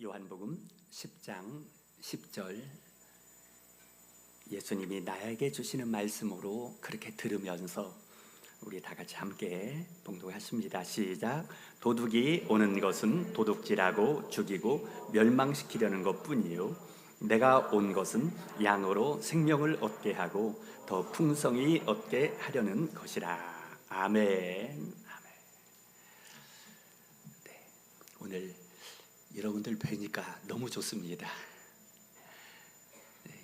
요한복음 10장 10절 예수님이 나에게 주시는 말씀으로 그렇게 들으면서 우리 다 같이 함께 봉독하십니다. 시작. 도둑이 오는 것은 도둑질하고 죽이고 멸망시키려는 것뿐이요 내가 온 것은 양으로 생명을 얻게 하고 더 풍성히 얻게 하려는 것이라. 아멘. 아멘. 네, 오늘 여러분들 뵈니까 너무 좋습니다.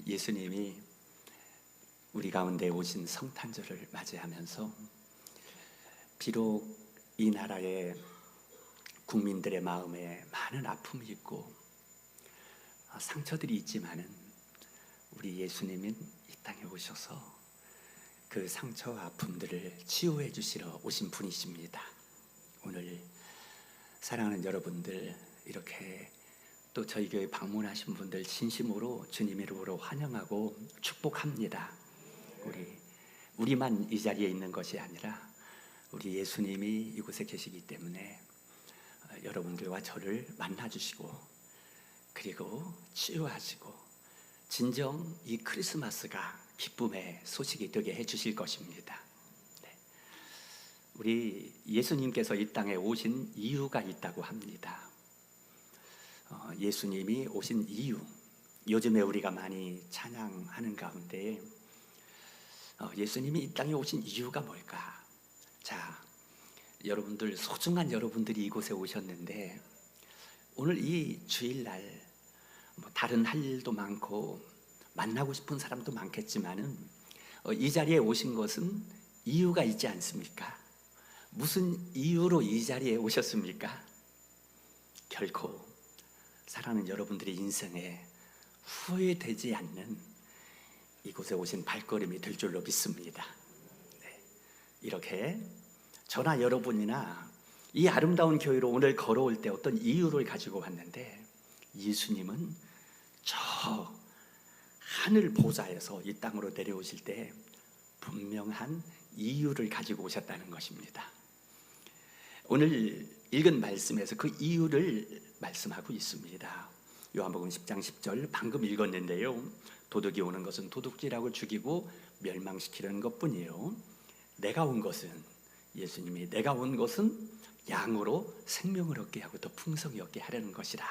예수님이 우리 가운데 오신 성탄절을 맞이하면서 비록 이 나라의 국민들의 마음에 많은 아픔이 있고 상처들이 있지만은 우리 예수님은 이 땅에 오셔서 그 상처와 아픔들을 치유해 주시러 오신 분이십니다. 오늘 사랑하는 여러분들, 이렇게 또 저희 교회 방문하신 분들 진심으로 주님의 이름으로 환영하고 축복합니다. 우리만 이 자리에 있는 것이 아니라 우리 예수님이 이곳에 계시기 때문에 여러분들과 저를 만나주시고 그리고 치유하시고 진정 이 크리스마스가 기쁨의 소식이 되게 해주실 것입니다. 우리 예수님께서 이 땅에 오신 이유가 있다고 합니다. 예수님이 오신 이유, 요즘에 우리가 많이 찬양하는 가운데 예수님이 이 땅에 오신 이유가 뭘까? 자, 여러분들, 소중한 여러분들이 이곳에 오셨는데 오늘 이 주일날 다른 할 일도 많고 만나고 싶은 사람도 많겠지만은 이 자리에 오신 것은 이유가 있지 않습니까? 무슨 이유로 이 자리에 오셨습니까? 결코 사랑하는 여러분들의 인생에 후회되지 않는 이곳에 오신 발걸음이 될 줄로 믿습니다. 이렇게 저나 여러분이나 이 아름다운 교회로 오늘 걸어올 때 어떤 이유를 가지고 왔는데 예수님은 저 하늘 보좌에서 이 땅으로 내려오실 때 분명한 이유를 가지고 오셨다는 것입니다. 오늘 읽은 말씀에서 그 이유를 말씀하고 있습니다. 요한복음 10장 10절 방금 읽었는데요, 도둑이 오는 것은 도둑질하고 죽이고 멸망시키려는 것뿐이에요. 내가 온 것은, 예수님이 내가 온 것은 양으로 생명을 얻게 하고 더 풍성히 얻게 하려는 것이라.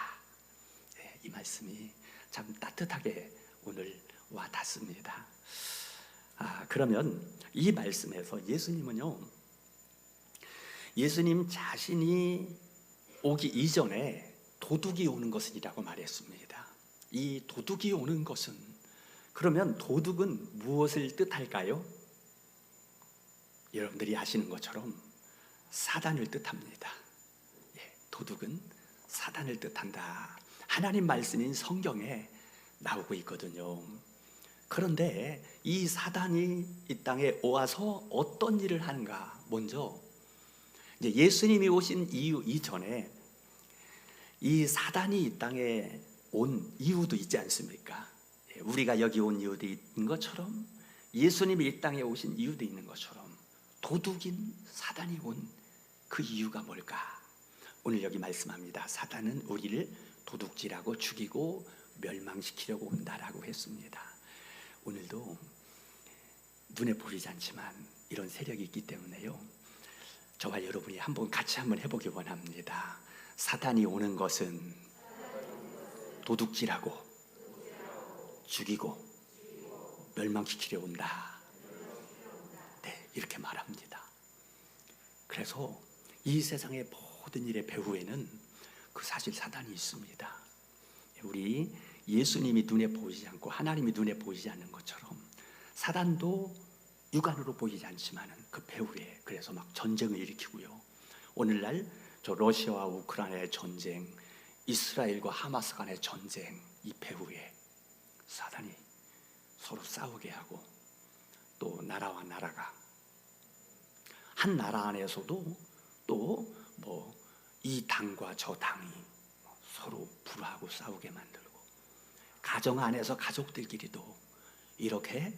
이 말씀이 참 따뜻하게 오늘 와 닿습니다. 그러면 이 말씀에서 예수님 자신이 오기 이전에 도둑이 오는 것이라고 말했습니다. 이 도둑이 오는 것은, 그러면 도둑은 무엇을 뜻할까요? 여러분들이 아시는 것처럼 사단을 뜻합니다. 도둑은 사단을 뜻한다. 하나님 말씀인 성경에 나오고 있거든요. 그런데 이 사단이 이 땅에 와서 어떤 일을 하는가? 먼저 이제 예수님이 오신 이유 이전에 이 사단이 이 땅에 온 이유도 있지 않습니까? 우리가 여기 온 이유도 있는 것처럼 예수님이 이 땅에 오신 이유도 있는 것처럼 도둑인 사단이 온 그 이유가 뭘까? 오늘 여기 말씀합니다. 사단은 우리를 도둑질하고 죽이고 멸망시키려고 온다라고 했습니다. 오늘도 눈에 보이지 않지만 이런 세력이 있기 때문에요, 저와 여러분이 같이 한번 해보기 원합니다. 사단이 오는 것은 도둑질하고 죽이고 멸망시키려 온다. 이렇게 말합니다. 그래서 이 세상의 모든 일의 배후에는 그 사실 사단이 있습니다. 우리 예수님이 눈에 보이지 않고 하나님이 눈에 보이지 않는 것처럼 사단도 육안으로 보이지 않지만 그 배후에, 그래서 막 전쟁을 일으키고요. 오늘날 저 러시아와 우크라이나의 전쟁, 이스라엘과 하마스 간의 전쟁, 이 배후에 사단이 서로 싸우게 하고, 또 나라와 나라가, 한 나라 안에서도 또 이 당과 저 당이 서로 불화하고 싸우게 만들고, 가정 안에서 가족들끼리도 이렇게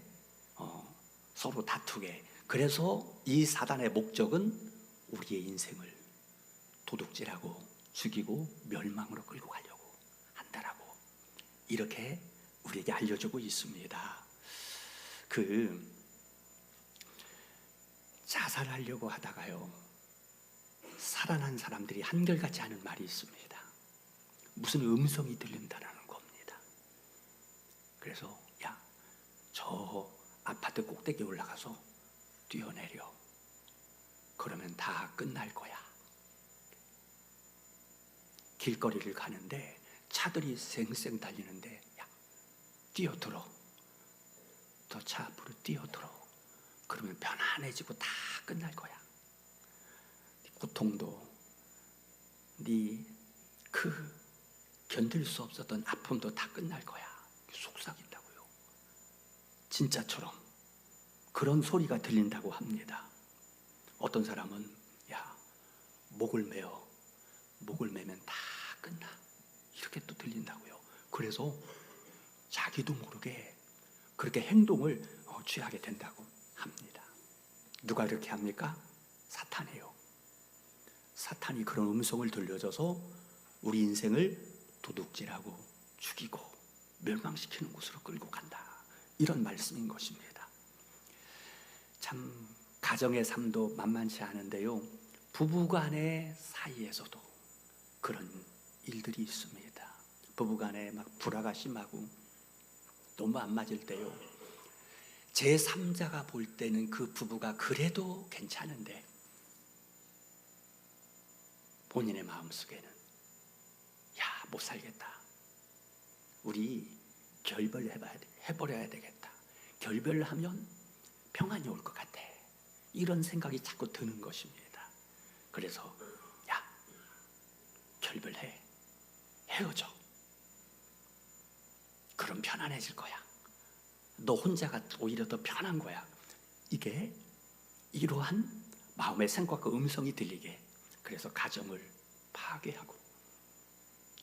서로 다투게. 그래서 이 사단의 목적은 우리의 인생을 도둑질하고 죽이고 멸망으로 끌고 가려고. 이렇게 우리에게 알려주고 있습니다. 자살하려고 하다가요, 살아난 사람들이 한결같이 하는 말이 있습니다. 무슨 음성이 들린다는 겁니다. 그래서 야, 저 아파트 꼭대기에 올라가서 뛰어내려. 그러면 다 끝날 거야. 길거리를 가는데 차들이 쌩쌩 달리는데 야, 뛰어들어. 더 차 앞으로 뛰어들어. 그러면 편안해지고 다 끝날 거야. 고통도, 네 견딜 수 없었던 아픔도 다 끝날 거야. 속삭인다고요. 진짜처럼 그런 소리가 들린다고 합니다. 어떤 사람은 야, 목을 매면 다 끝나. 이렇게 또 들린다고요. 그래서 자기도 모르게 그렇게 행동을 취하게 된다고 합니다. 누가 그렇게 합니까? 사탄이에요. 사탄이 그런 음성을 들려줘서 우리 인생을 도둑질하고 죽이고 멸망시키는 곳으로 끌고 간다. 이런 말씀인 것입니다. 참 가정의 삶도 만만치 않은데요, 부부간의 사이에서도 그런 일들이 있습니다. 부부간에 막 불화가 심하고 너무 안 맞을 때요, 제3자가 볼 때는 그 부부가 그래도 괜찮은데 본인의 마음속에는 야, 못 살겠다. 우리 결별해버려야 되겠다. 결별하면 평안이 올 것 같아. 이런 생각이 자꾸 드는 것입니다. 그래서 야, 결별해. 헤어져. 그럼 편안해질 거야. 너 혼자가 오히려 더 편한 거야. 이게 이러한 마음의 생각과 음성이 들리게, 그래서 가정을 파괴하고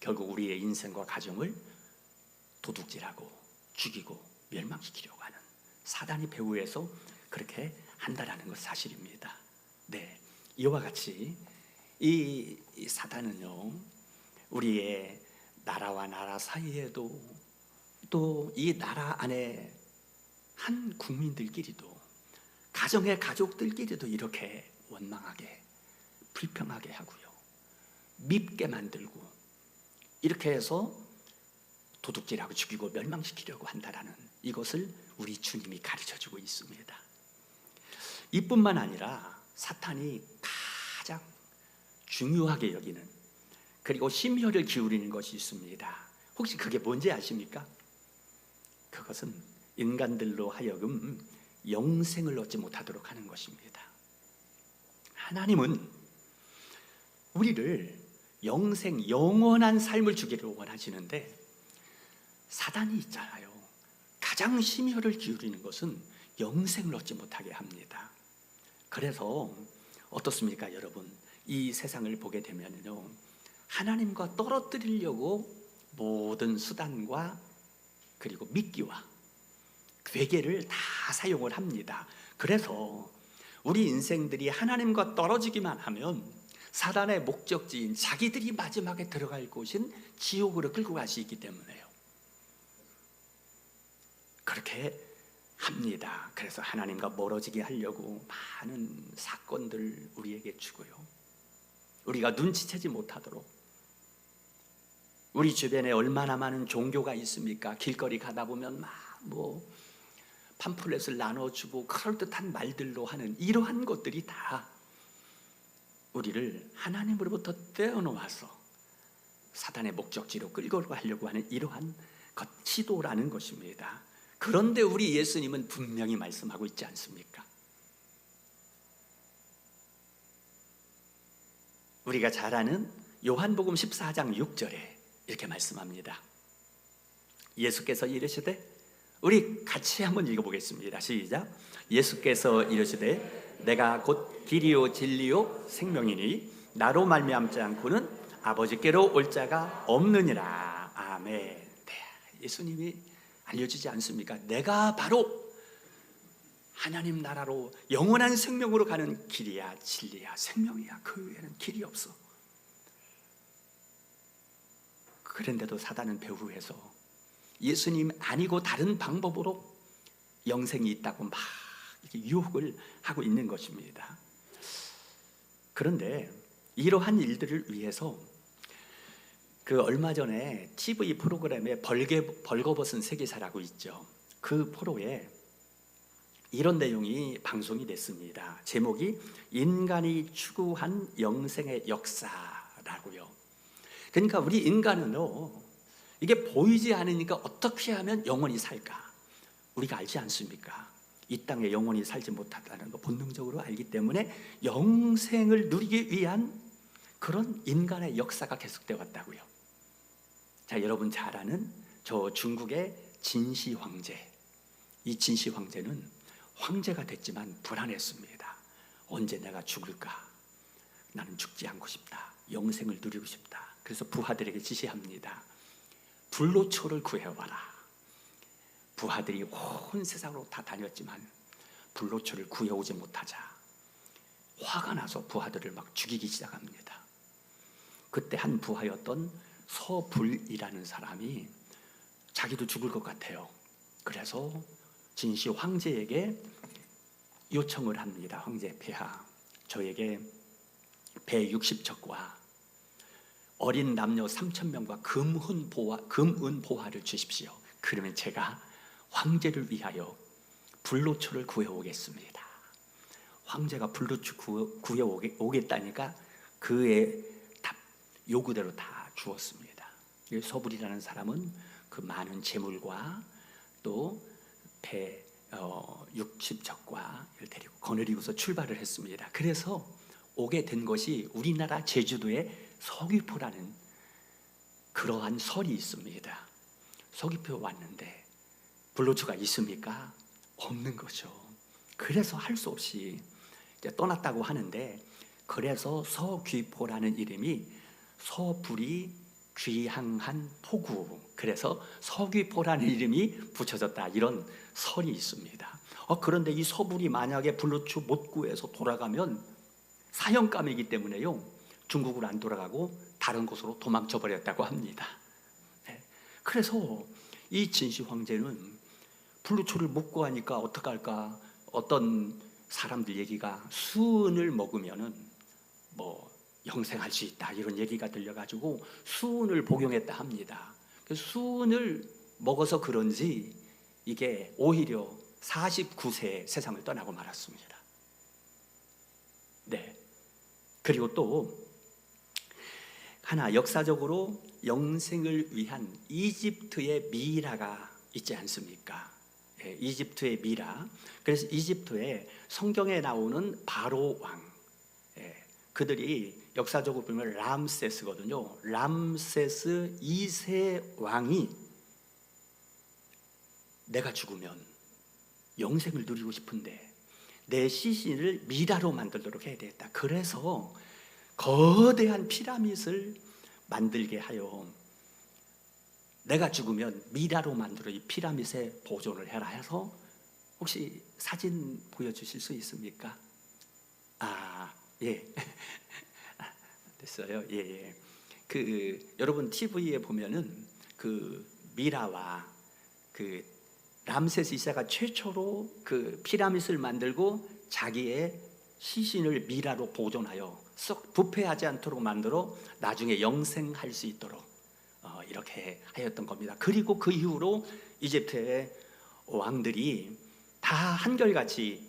결국 우리의 인생과 가정을 도둑질하고 죽이고 멸망시키려고 하는 사단이 배후에서 그렇게 한다라는 것 사실입니다. 네, 이와 같이 이 사단은요, 우리의 나라와 나라 사이에도 또 이 나라 안에 한 국민들끼리도 가정의 가족들끼리도 이렇게 원망하게 불평하게 하고요, 밉게 만들고 이렇게 해서 도둑질하고 죽이고 멸망시키려고 한다라는 이것을 우리 주님이 가르쳐주고 있습니다. 이뿐만 아니라 사탄이 가장 중요하게 여기는, 그리고 심혈을 기울이는 것이 있습니다. 혹시 그게 뭔지 아십니까? 그것은 인간들로 하여금 영생을 얻지 못하도록 하는 것입니다. 하나님은 우리를 영원한 삶을 주기를 원하시는데 사단이 있잖아요. 가장 심혈을 기울이는 것은 영생을 얻지 못하게 합니다. 그래서 어떻습니까, 여러분? 이 세상을 보게 되면요, 하나님과 떨어뜨리려고 모든 수단과 그리고 미끼와 괴계를 다 사용을 합니다. 그래서 우리 인생들이 하나님과 떨어지기만 하면 사단의 목적지인 자기들이 마지막에 들어갈 곳인 지옥으로 끌고 갈 수 있기 때문에요. 그렇게 합니다. 그래서 하나님과 멀어지게 하려고 많은 사건들 우리에게 주고요, 우리가 눈치채지 못하도록. 우리 주변에 얼마나 많은 종교가 있습니까? 길거리 가다 보면 막 팜플렛을 나눠주고 그럴듯한 말들로 하는 이러한 것들이 다 우리를 하나님으로부터 떼어놓아서 사단의 목적지로 끌고 가려고 하는 이러한 시도라는 것입니다. 그런데 우리 예수님은 분명히 말씀하고 있지 않습니까? 우리가 잘 아는 요한복음 14장 6절에 이렇게 말씀합니다. 예수께서 이르시되, 우리 같이 한번 읽어보겠습니다. 시작. 예수께서 이르시되 내가 곧 길이요 진리요 생명이니 나로 말미암지 않고는 아버지께로 올 자가 없느니라. 아멘. 네, 예수님이 알려주지 않습니까? 내가 바로 하나님 나라로 영원한 생명으로 가는 길이야, 진리야, 생명이야. 그 외에는 길이 없어. 그런데도 사단은 배후에서 예수님 아니고 다른 방법으로 영생이 있다고 막 이렇게 유혹을 하고 있는 것입니다. 그런데 이러한 일들을 위해서 그 얼마 전에 TV 프로그램에 벌거벗은 세계사라고 있죠. 그 프로에 이런 내용이 방송이 됐습니다. 제목이 인간이 추구한 영생의 역사라고요. 그러니까 우리 인간은요, 이게 보이지 않으니까 어떻게 하면 영원히 살까? 우리가 알지 않습니까? 이 땅에 영원히 살지 못한다는 거 본능적으로 알기 때문에 영생을 누리기 위한 그런 인간의 역사가 계속되어 왔다고요. 자, 여러분 잘 아는 저 중국의 진시 황제. 이 진시 황제는 황제가 됐지만 불안했습니다. 언제 내가 죽을까? 나는 죽지 않고 싶다. 영생을 누리고 싶다. 그래서 부하들에게 지시합니다. 불로초를 구해와라. 부하들이 온 세상으로 다 다녔지만 불로초를 구해오지 못하자 화가 나서 부하들을 막 죽이기 시작합니다. 그때 한 부하였던 서불이라는 사람이 자기도 죽을 것 같아요. 그래서 진시 황제에게 요청을 합니다. 황제 폐하, 저에게 배 60척과 어린 남녀 3,000명과 금은 보화를 주십시오. 그러면 제가 황제를 위하여 불로초를 구해오겠습니다. 황제가 불로초 구해오겠다니까 그의 답, 요구대로 다 주었습니다. 서불이라는 사람은 그 많은 재물과 또 배 60척과 데리고 거느리고서 출발을 했습니다. 그래서 오게 된 것이 우리나라 제주도의 서귀포라는 그러한 설이 있습니다. 서귀포에 왔는데 불로초가 있습니까? 없는 거죠. 그래서 할 수 없이 이제 떠났다고 하는데, 그래서 서귀포라는 이름이 서불이 귀향한 포구, 그래서 서귀포라는 이름이 붙여졌다, 이런 설이 있습니다. 그런데 이 서불이 만약에 불로초 못 구해서 돌아가면 사형감이기 때문에요, 중국으로 안 돌아가고 다른 곳으로 도망쳐 버렸다고 합니다. 그래서 이 진시 황제는 불로초를 못 구하니까 어떡할까? 어떤 사람들 얘기가 수은을 먹으면은 뭐 영생할 수 있다, 이런 얘기가 들려가지고 수은을 복용했다 합니다. 수은을 먹어서 그런지 이게 오히려 49세에 세상을 떠나고 말았습니다. 네. 그리고 또 하나 역사적으로 영생을 위한 이집트의 미라가 있지 않습니까? 이집트의 미라. 그래서 이집트에 성경에 나오는 바로 왕, 그들이 역사적으로 보면 람세스거든요. 람세스 2세 왕이 내가 죽으면 영생을 누리고 싶은데 내 시신을 미라로 만들도록 해야 되겠다. 그래서 거대한 피라밋을 만들게 하여 내가 죽으면 미라로 만들어 이 피라밋에 보존을 해라 해서, 혹시 사진 보여주실 수 있습니까? 예. 됐어요. 예. 여러분 TV에 보면은 그 미라와 그 람세스 2세가 최초로 그 피라밋을 만들고 자기의 시신을 미라로 보존하여 썩 부패하지 않도록 만들어 나중에 영생할 수 있도록 이렇게 하였던 겁니다. 그리고 그 이후로 이집트의 왕들이 다 한결같이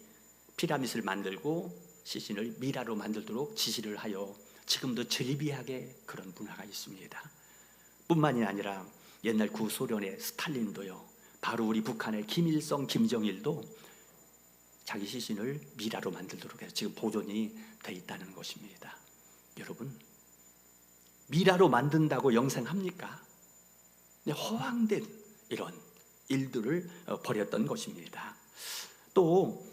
피라밋을 만들고 시신을 미라로 만들도록 지시를 하여 지금도 즐비하게 그런 문화가 있습니다. 뿐만이 아니라 옛날 구소련의 스탈린도요, 바로 우리 북한의 김일성, 김정일도 자기 시신을 미라로 만들도록 해서 지금 보존이 돼 있다는 것입니다. 여러분, 미라로 만든다고 영생합니까? 허황된 이런 일들을 벌였던 것입니다. 또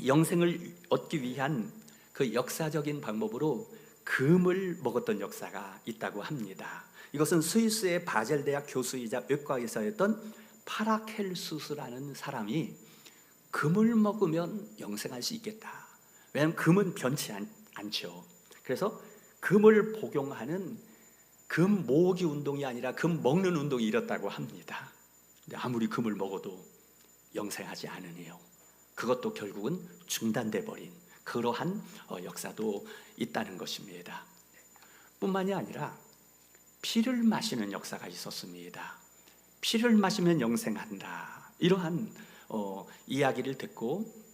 영생을 얻기 위한 그 역사적인 방법으로 금을 먹었던 역사가 있다고 합니다. 이것은 스위스의 바젤 대학 교수이자 외과 의사였던 파라켈수스라는 사람이 금을 먹으면 영생할 수 있겠다. 왜냐하면 금은 변치 않죠. 그래서 금을 복용하는 금 모으기 운동이 아니라 금 먹는 운동이 일었다고 합니다. 근데 아무리 금을 먹어도 영생하지 않으니요. 그것도 결국은 중단돼 버린 그러한 역사도 있다는 것입니다. 뿐만이 아니라 피를 마시는 역사가 있었습니다. 피를 마시면 영생한다. 이러한 이야기를 듣고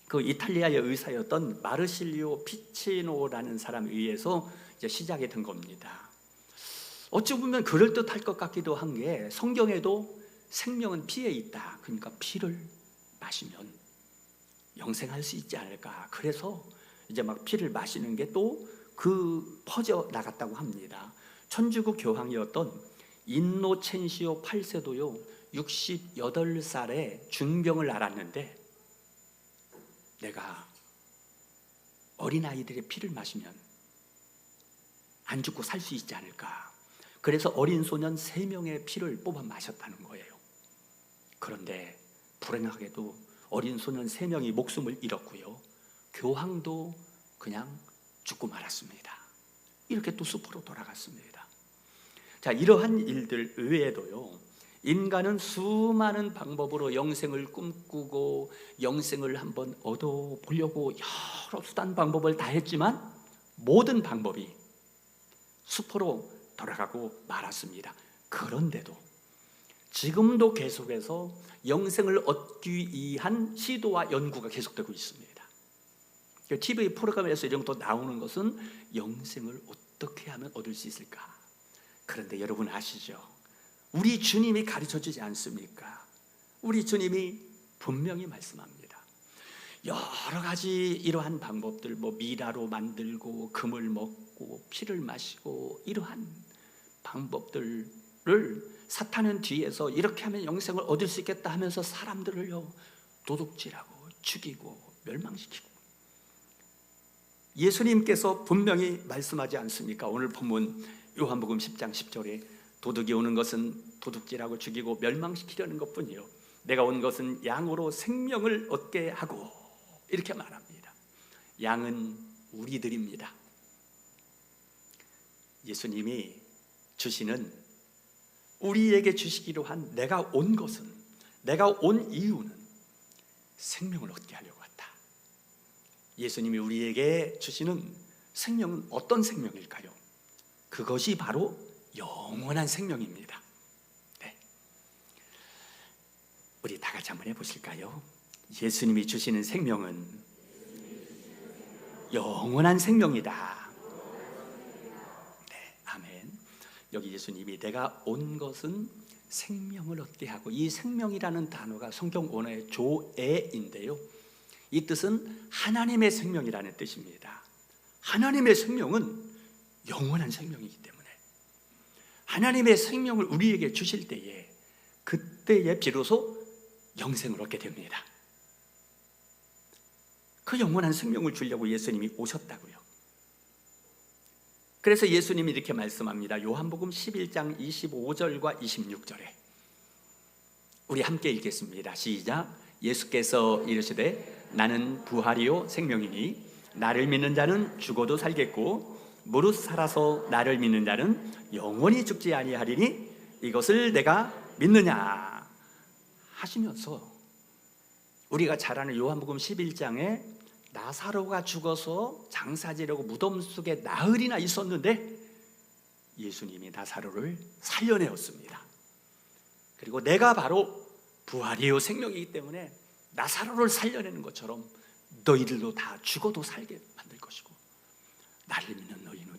그 이탈리아의 의사였던 마르실리오 피치노라는 사람에 의해서 이제 시작이 된 겁니다. 어찌 보면 그럴듯할 것 같기도 한 게 성경에도 생명은 피에 있다. 그러니까 피를 마시면 영생할 수 있지 않을까. 그래서 이제 막 피를 마시는 게 또 퍼져 나갔다고 합니다. 천주교 교황이었던 인노첸시오 8세도요 68살에 중병을 앓았는데 내가 어린아이들의 피를 마시면 안 죽고 살 수 있지 않을까. 그래서 어린 소년 3명의 피를 뽑아 마셨다는 거예요. 그런데 불행하게도 어린 소년 3명이 목숨을 잃었고요, 교황도 그냥 죽고 말았습니다. 이렇게 또 숲으로 돌아갔습니다. 자, 이러한 일들 외에도요, 인간은 수많은 방법으로 영생을 꿈꾸고 영생을 한번 얻어보려고 여러 수단 방법을 다 했지만 모든 방법이 숲으로 돌아가고 말았습니다. 그런데도 지금도 계속해서 영생을 얻기 위한 시도와 연구가 계속되고 있습니다. TV 프로그램에서 이런 것도 나오는 것은 영생을 어떻게 하면 얻을 수 있을까? 그런데 여러분 아시죠? 우리 주님이 가르쳐주지 않습니까? 우리 주님이 분명히 말씀합니다. 여러 가지 이러한 방법들, 미라로 만들고 금을 먹고 피를 마시고 이러한 방법들을 사탄은 뒤에서 이렇게 하면 영생을 얻을 수 있겠다 하면서 사람들을요 도둑질하고 죽이고 멸망시키고, 예수님께서 분명히 말씀하지 않습니까? 오늘 본문 요한복음 10장 10절에 도둑이 오는 것은 도둑질하고 죽이고 멸망시키려는 것뿐이요 내가 온 것은 양으로 생명을 얻게 하고, 이렇게 말합니다. 양은 우리들입니다. 예수님이 주시는, 우리에게 주시기로 한 내가 온 것은, 내가 온 이유는 생명을 얻게 하려고 한다. 예수님이 우리에게 주시는 생명은 어떤 생명일까요? 그것이 바로 영원한 생명입니다. 네. 우리 다 같이 한번 해보실까요? 예수님이 주시는 생명은 영원한 생명이다. 네, 아멘. 여기 예수님이 내가 온 것은 생명을 얻게 하고, 이 생명이라는 단어가 성경 원어의 조에인데요, 이 뜻은 하나님의 생명이라는 뜻입니다. 하나님의 생명은 영원한 생명이기 때문에 하나님의 생명을 우리에게 주실 때에 그때에 비로소 영생을 얻게 됩니다. 그 영원한 생명을 주려고 예수님이 오셨다고요. 그래서 예수님이 이렇게 말씀합니다. 요한복음 11장 25절과 26절에 우리 함께 읽겠습니다. 시작. 예수께서 이르시되 나는 부활이요 생명이니 나를 믿는 자는 죽어도 살겠고 무릇 살아서 나를 믿는 자는 영원히 죽지 아니하리니 이것을 내가 믿느냐 하시면서, 우리가 잘 아는 요한복음 11장에 나사로가 죽어서 장사지려고 무덤 속에 나흘이나 있었는데 예수님이 나사로를 살려내었습니다. 그리고 내가 바로 부활이요 생명이기 때문에 나사로를 살려내는 것처럼 너희들도 다 죽어도 살게 만들 것이고 나를 믿는 너희는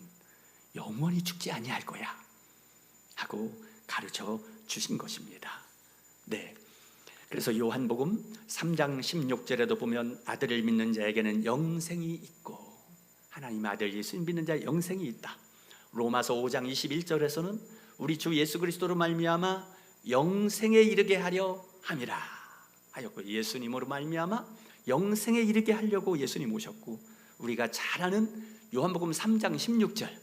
영원히 죽지 아니할 거야 하고 가르쳐 주신 것입니다. 네. 그래서 요한복음 3장 16절에도 보면 아들을 믿는 자에게는 영생이 있고, 하나님 아들 예수님 믿는 자에 영생이 있다. 로마서 5장 21절에서는 우리 주 예수 그리스도로 말미암아 영생에 이르게 하려 함이라 하였고, 예수님으로 말미암아 영생에 이르게 하려고 예수님 오셨고, 우리가 잘 아는 요한복음 3장 16절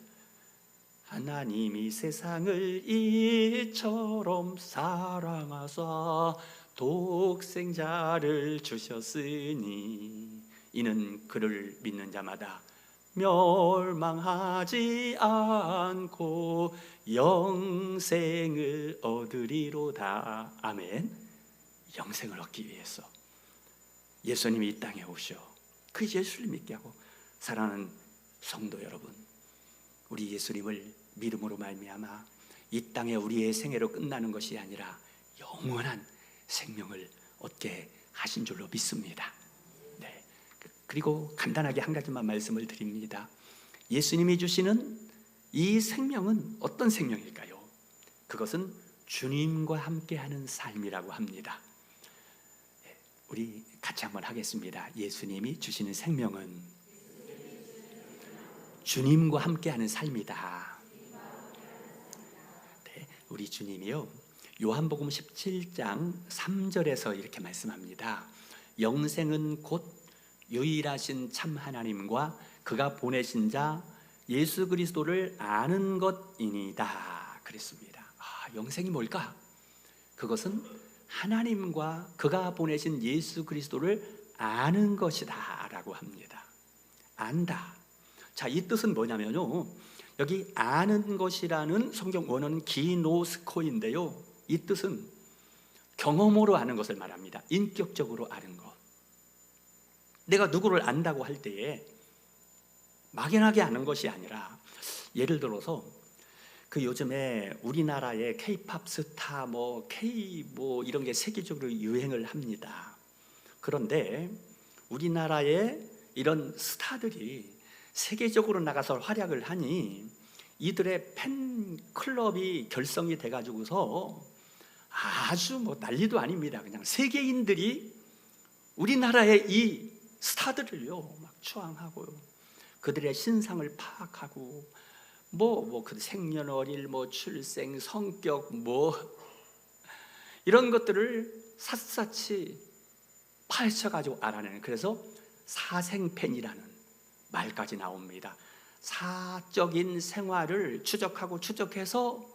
하나님이 세상을 이처럼 사랑하사 독생자를 주셨으니 이는 그를 믿는 자마다 멸망하지 않고 영생을 얻으리로다. 아멘. 영생을 얻기 위해서 예수님이 이 땅에 오셔 그 예수를 믿게 하고 사랑하는 성도 여러분, 우리 예수님을 믿음으로 말미암아 이 땅에 우리의 생애로 끝나는 것이 아니라 영원한 생명을 얻게 하신 줄로 믿습니다. 네. 그리고 간단하게 한 가지만 말씀을 드립니다. 예수님이 주시는 이 생명은 어떤 생명일까요? 그것은 주님과 함께하는 삶이라고 합니다. 우리 같이 한번 하겠습니다. 예수님이 주시는 생명은 주님과 함께하는 삶이다. 네, 우리 주님이요, 요한복음 17장 3절에서 이렇게 말씀합니다. 영생은 곧 유일하신 참 하나님과 그가 보내신 자 예수 그리스도를 아는 것이니이다 그랬습니다. 영생이 뭘까? 그것은 하나님과 그가 보내신 예수 그리스도를 아는 것이다 라고 합니다. 안다. 자, 이 뜻은 뭐냐면요, 여기 아는 것이라는 성경 원어는 기노스코인데요, 이 뜻은 경험으로 아는 것을 말합니다. 인격적으로 아는 것. 내가 누구를 안다고 할 때에 막연하게 아는 것이 아니라, 예를 들어서 그 요즘에 우리나라의 K-팝 스타 K 이런 게 세계적으로 유행을 합니다. 그런데 우리나라의 이런 스타들이 세계적으로 나가서 활약을 하니 이들의 팬클럽이 결성이 돼가지고서 아주 난리도 아닙니다. 그냥 세계인들이 우리나라의 이 스타들을요 막 추앙하고요, 그들의 신상을 파악하고 그 생년월일, 출생, 성격, 이런 것들을 샅샅이 파헤쳐가지고 알아내는, 그래서 사생팬이라는 말까지 나옵니다. 사적인 생활을 추적해서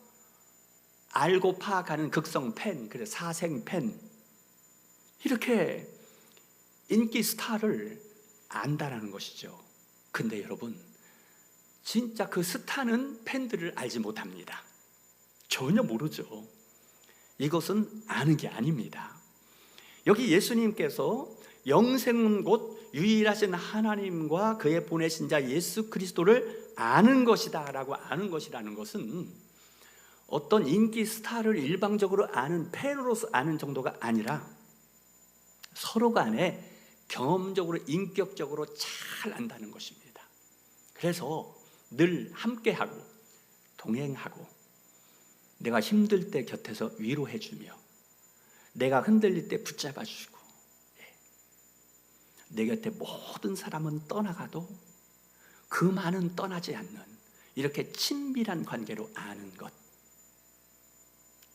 알고 파악하는 극성팬, 그래서 사생팬, 이렇게 인기 스타를 안다라는 것이죠. 근데 여러분, 진짜 그 스타는 팬들을 알지 못합니다. 전혀 모르죠. 이것은 아는 게 아닙니다. 여기 예수님께서 영생은 곧 유일하신 하나님과 그의 보내신 자 예수 그리스도를 아는 것이다 라고 아는 것이라는 것은 어떤 인기 스타를 일방적으로 아는 팬으로서 아는 정도가 아니라 서로 간에 경험적으로 인격적으로 잘 안다는 것입니다. 그래서 늘 함께하고 동행하고 내가 힘들 때 곁에서 위로해주며 내가 흔들릴 때 붙잡아주고 내 곁에 모든 사람은 떠나가도 그만은 떠나지 않는 이렇게 친밀한 관계로 아는 것.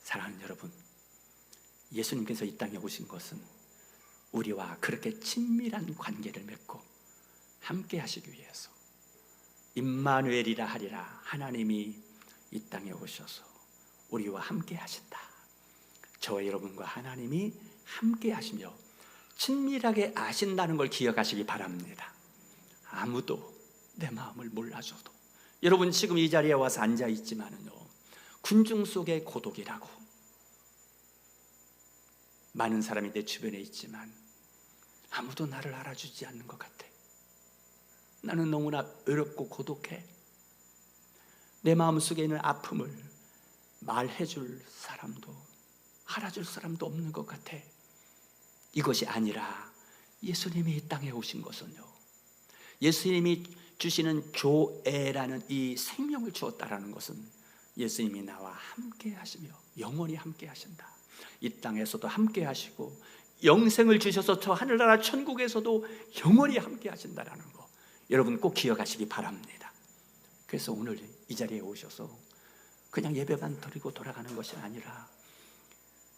사랑하는 여러분, 예수님께서 이 땅에 오신 것은 우리와 그렇게 친밀한 관계를 맺고 함께 하시기 위해서 임마누엘이라 하리라, 하나님이 이 땅에 오셔서 우리와 함께 하신다. 저와 여러분과 하나님이 함께 하시며 친밀하게 아신다는 걸 기억하시기 바랍니다. 아무도 내 마음을 몰라줘도, 여러분 지금 이 자리에 와서 앉아 있지만은요, 군중 속의 고독이라고 많은 사람이 내 주변에 있지만 아무도 나를 알아주지 않는 것 같아. 나는 너무나 외롭고 고독해. 내 마음속에 있는 아픔을 말해줄 사람도 알아줄 사람도 없는 것 같아. 이것이 아니라 예수님이 이 땅에 오신 것은요, 예수님이 주시는 조애라는 이 생명을 주었다라는 것은 예수님이 나와 함께 하시며 영원히 함께 하신다. 이 땅에서도 함께 하시고 영생을 주셔서 저 하늘나라 천국에서도 영원히 함께 하신다라는 거, 여러분 꼭 기억하시기 바랍니다. 그래서 오늘 이 자리에 오셔서 그냥 예배만 드리고 돌아가는 것이 아니라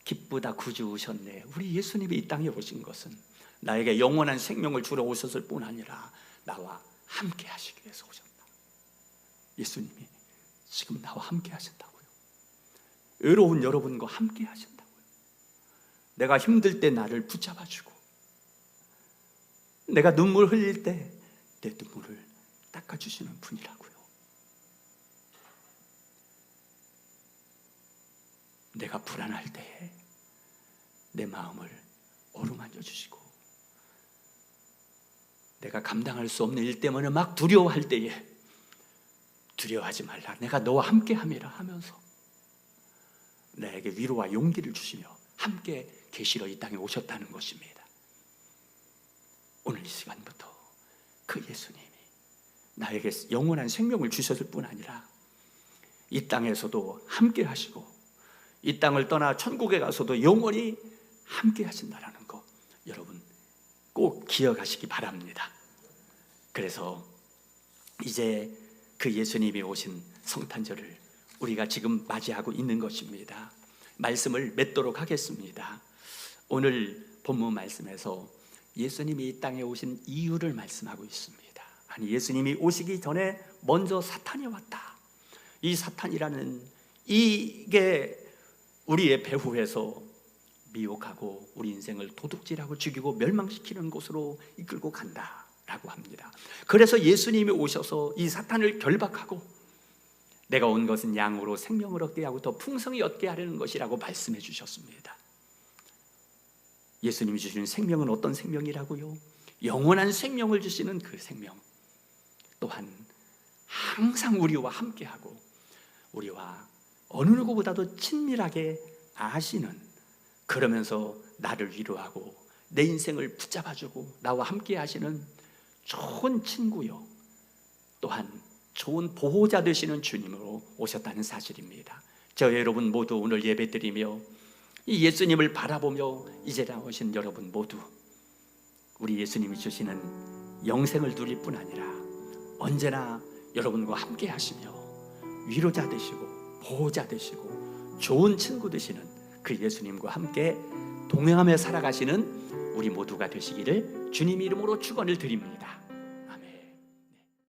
기쁘다 구주 오셨네, 우리 예수님이 이 땅에 오신 것은 나에게 영원한 생명을 주러 오셨을 뿐 아니라 나와 함께 하시기 위해서 오셨다. 예수님이 지금 나와 함께 하신다고요. 외로운 여러분과 함께 하신다고요. 내가 힘들 때 나를 붙잡아주고 내가 눈물 흘릴 때 내 눈물을 닦아주시는 분이라고요. 내가 불안할 때에 내 마음을 어루만져 주시고, 내가 감당할 수 없는 일 때문에 막 두려워할 때에 두려워하지 말라, 내가 너와 함께 함이라 하면서 나에게 위로와 용기를 주시며 함께 계시러 이 땅에 오셨다는 것입니다. 오늘 이 시간부터 그 예수님이 나에게 영원한 생명을 주셨을 뿐 아니라 이 땅에서도 함께 하시고 이 땅을 떠나 천국에 가서도 영원히 함께 하신다는 거 여러분 꼭 기억하시기 바랍니다. 그래서 이제 그 예수님이 오신 성탄절을 우리가 지금 맞이하고 있는 것입니다. 말씀을 맺도록 하겠습니다. 오늘 본문 말씀에서 예수님이 이 땅에 오신 이유를 말씀하고 있습니다. 아니, 예수님이 오시기 전에 먼저 사탄이 왔다. 이 사탄이라는 이게 우리의 배후에서 미혹하고 우리 인생을 도둑질하고 죽이고 멸망시키는 곳으로 이끌고 간다라고 합니다. 그래서 예수님이 오셔서 이 사탄을 결박하고 내가 온 것은 양으로 생명을 얻게 하고 더 풍성히 얻게 하려는 것이라고 말씀해 주셨습니다. 예수님이 주시는 생명은 어떤 생명이라고요? 영원한 생명을 주시는 그 생명, 또한 항상 우리와 함께하고 우리와 어느 누구보다도 친밀하게 아시는, 그러면서 나를 위로하고 내 인생을 붙잡아주고 나와 함께 하시는 좋은 친구요, 또한 좋은 보호자 되시는 주님으로 오셨다는 사실입니다. 저 여러분 모두 오늘 예배드리며 이 예수님을 바라보며 이제 나오신 여러분 모두 우리 예수님이 주시는 영생을 누릴 뿐 아니라 언제나 여러분과 함께 하시며 위로자 되시고 보호자 되시고 좋은 친구 되시는 그 예수님과 함께 동행하며 살아가시는 우리 모두가 되시기를 주님 이름으로 축원을 드립니다.